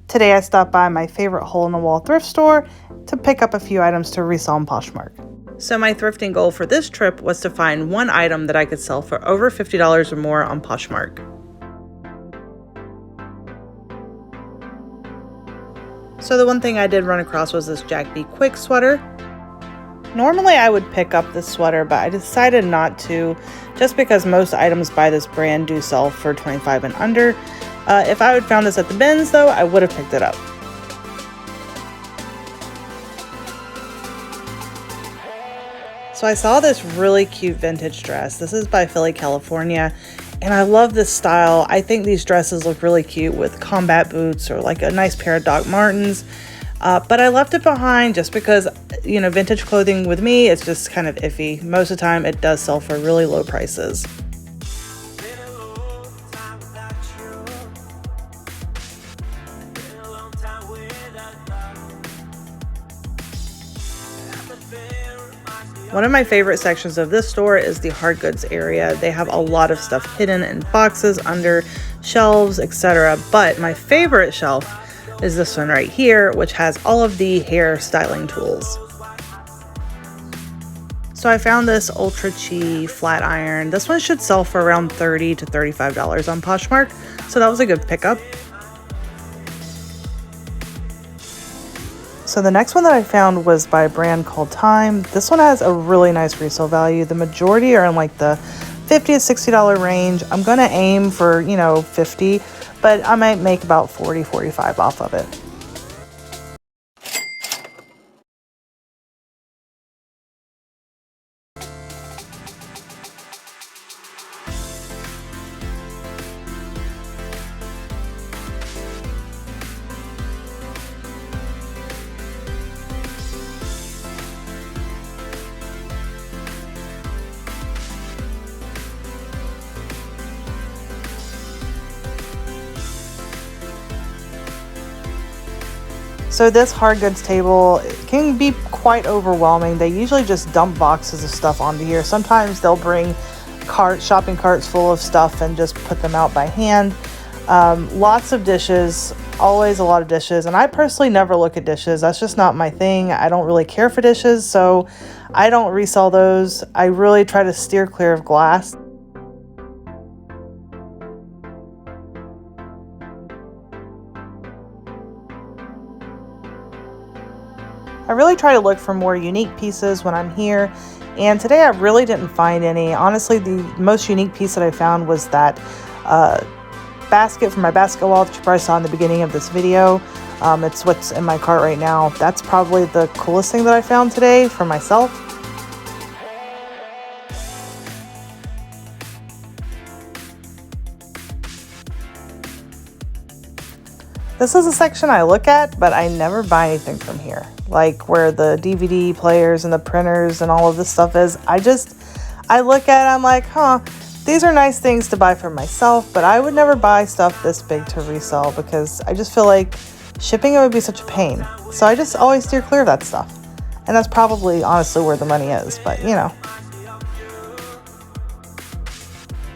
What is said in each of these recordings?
Today I stopped by my favorite hole-in-the-wall thrift store to pick up a few items to resell on Poshmark. So my thrifting goal for this trip was to find one item that I could sell for over $50 or more on Poshmark. So the one thing I did run across was this Jack B. Quick sweater. Normally I would pick up this sweater, but I decided not to, just because most items by this brand do sell for $25 and under. If I had found this at the bins though, I would have picked it up. So I saw this really cute vintage dress. This is by Philly, California, and I love this style. I think these dresses look really cute with combat boots or like a nice pair of Doc Martens. But I left it behind just because, you know, vintage clothing with me, it's just kind of iffy. Most of the time it does sell for really low prices. One of my favorite sections of this store is the hard goods area. They have a lot of stuff hidden in boxes, under shelves, etc. But my favorite shelf is this one right here, which has all of the hair styling tools. So I found this Ultra Chi flat iron. This one should sell for around $30 to $35 on Poshmark, so that was a good pickup. So the next one that I found was by a brand called Time. This one has a really nice resale value. The majority are in like the $50 to $60 range. I'm gonna aim for, you know, 50, but I might make about 40, 45 off of it. So this hard goods table can be quite overwhelming. They usually just dump boxes of stuff onto here. Sometimes they'll bring shopping carts full of stuff and just put them out by hand. Lots of dishes, always a lot of dishes. And I personally never look at dishes. That's just not my thing. I don't really care for dishes, so I don't resell those. I really try to steer clear of glass. I really try to look for more unique pieces when I'm here, and today I really didn't find any. Honestly, the most unique piece that I found was that basket for my basket wall that you probably saw in the beginning of this video. It's what's in my cart right now. That's probably the coolest thing that I found today for myself. This is a section I look at, but I never buy anything from here. Like where the DVD players and the printers and all of this stuff is. I look at it, I'm like, these are nice things to buy for myself, but I would never buy stuff this big to resell because I just feel like shipping it would be such a pain. So I just always steer clear of that stuff. And that's probably honestly where the money is, but you know.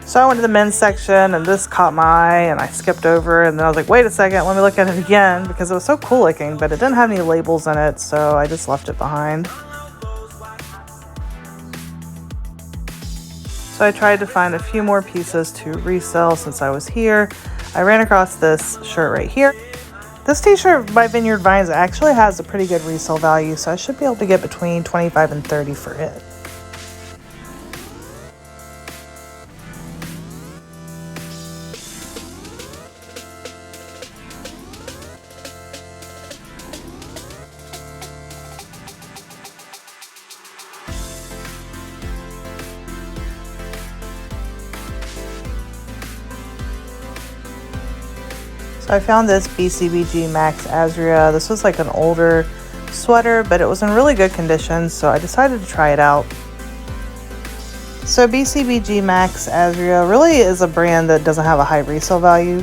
So I went to the men's section and this caught my eye and I skipped over, and then I was like, wait a second, let me look at it again, because it was so cool looking, but it didn't have any labels in it, so I just left it behind. So I tried to find a few more pieces to resell since I was here. I ran across this shirt right here. This t-shirt by Vineyard Vines actually has a pretty good resale value, so I should be able to get between $25 and $30 for it. So I found this BCBG Max Azria. This was like an older sweater, but it was in really good condition, so I decided to try it out. So BCBG Max Azria really is a brand that doesn't have a high resale value.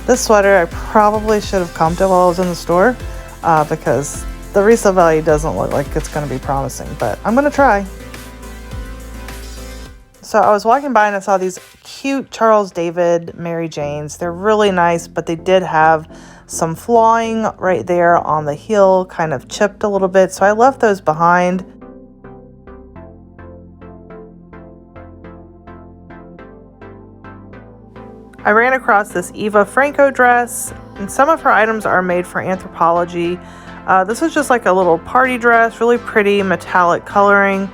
This sweater I probably should have comped it while I was in the store because the resale value doesn't look like it's going to be promising, but I'm going to try. So I was walking by and I saw these cute Charles David Mary Janes. They're really nice, but they did have some flawing right there on the heel, kind of chipped a little bit, so I left those behind. I ran across this Eva Franco dress, and some of her items are made for Anthropologie. This was just like a little party dress, really pretty metallic coloring.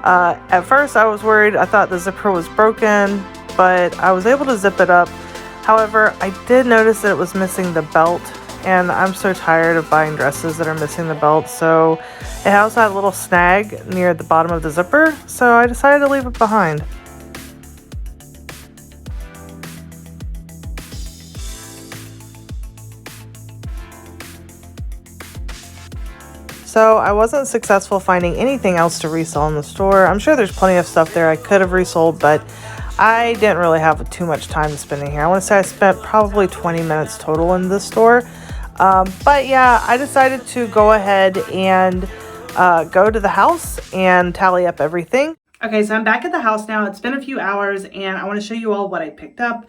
At first I was worried, I thought the zipper was broken, but I was able to zip it up. However, I did notice that it was missing the belt, and I'm so tired of buying dresses that are missing the belt, so it also had a little snag near the bottom of the zipper, so I decided to leave it behind. So I wasn't successful finding anything else to resell in the store. I'm sure there's plenty of stuff there I could have resold, but I didn't really have too much time to spend in here. I want to say I spent probably 20 minutes total in this store. But yeah, I decided to go ahead and go to the house and tally up everything. Okay, so I'm back at the house now. It's been a few hours and I want to show you all what I picked up.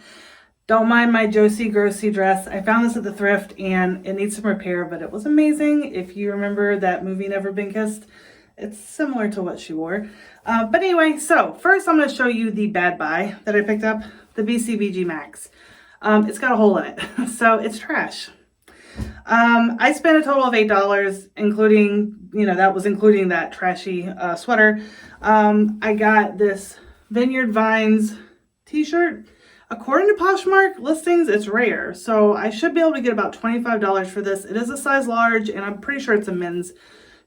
Don't mind my Josie Grossi dress. I found this at the thrift and it needs some repair, but it was amazing. If you remember that movie Never Been Kissed, it's similar to what she wore. But anyway, so first I'm going to show you the bad buy that I picked up, the BCBG Max. It's got a hole in it, so it's trash. I spent a total of $8, including, that was including that trashy sweater. I got this Vineyard Vines t-shirt. According to Poshmark listings, it's rare, so I should be able to get about $25 for this. It is a size large, and I'm pretty sure it's a men's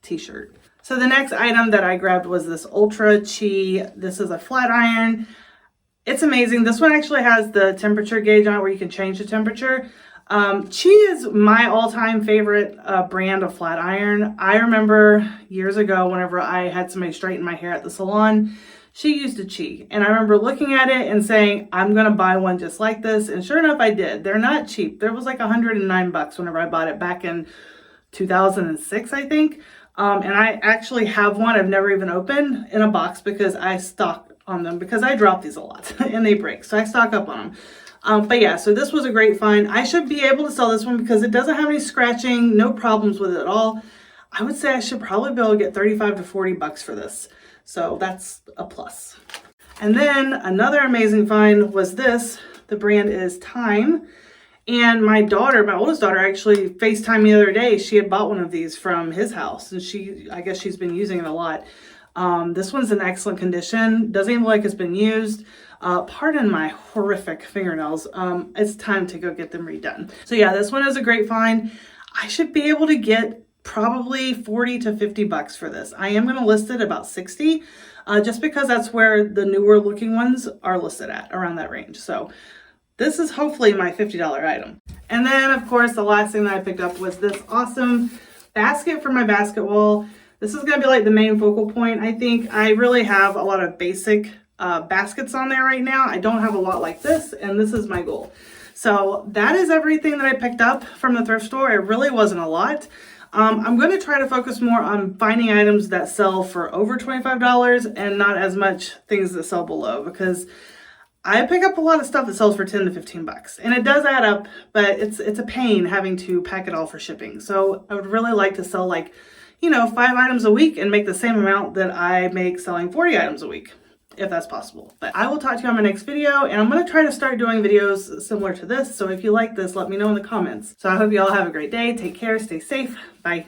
t-shirt. So the next item that I grabbed was this Ultra Chi. This is a flat iron. It's amazing. This one actually has the temperature gauge on it where you can change the temperature. Chi is my all-time favorite brand of flat iron. I remember years ago whenever I had somebody straighten my hair at the salon, she used a Chi, and I remember looking at it and saying, I'm going to buy one just like this, and sure enough, I did. They're not cheap. There was like $109 whenever I bought it back in 2006, I think, and I actually have one I've never even opened in a box because I stock on them because I drop these a lot, and they break, so I stock up on them. But yeah, so this was a great find. I should be able to sell this one because it doesn't have any scratching, no problems with it at all. I would say I should probably be able to get $35 to $40 for this. So that's a plus. And then another amazing find was this. The brand is Time. And my daughter, my oldest daughter, actually FaceTimed me the other day. She had bought one of these from his house, and I guess she's been using it a lot. This one's in excellent condition. Doesn't even look like it's been used. Pardon my horrific fingernails. It's time to go get them redone. So yeah, this one is a great find. I should be able to get probably $40 to $50 for this. I am going to list it about $60, just because that's where the newer looking ones are listed at, around that range. So this is hopefully my $50 item. And then of course, the last thing that I picked up was this awesome basket for my basket wall. This is going to be like the main focal point. I think I really have a lot of basic baskets on there right now. I don't have a lot like this, and this is my goal. So that is everything that I picked up from the thrift store. It really wasn't a lot. I'm going to try to focus more on finding items that sell for over $25 and not as much things that sell below, because I pick up a lot of stuff that sells for $10 to $15, and it does add up, but it's a pain having to pack it all for shipping. So I would really like to sell 5 items a week and make the same amount that I make selling 40 items a week, if that's possible. But I will talk to you on my next video, and I'm going to try to start doing videos similar to this. So if you like this, let me know in the comments. So I hope you all have a great day. Take care. Stay safe. Bye.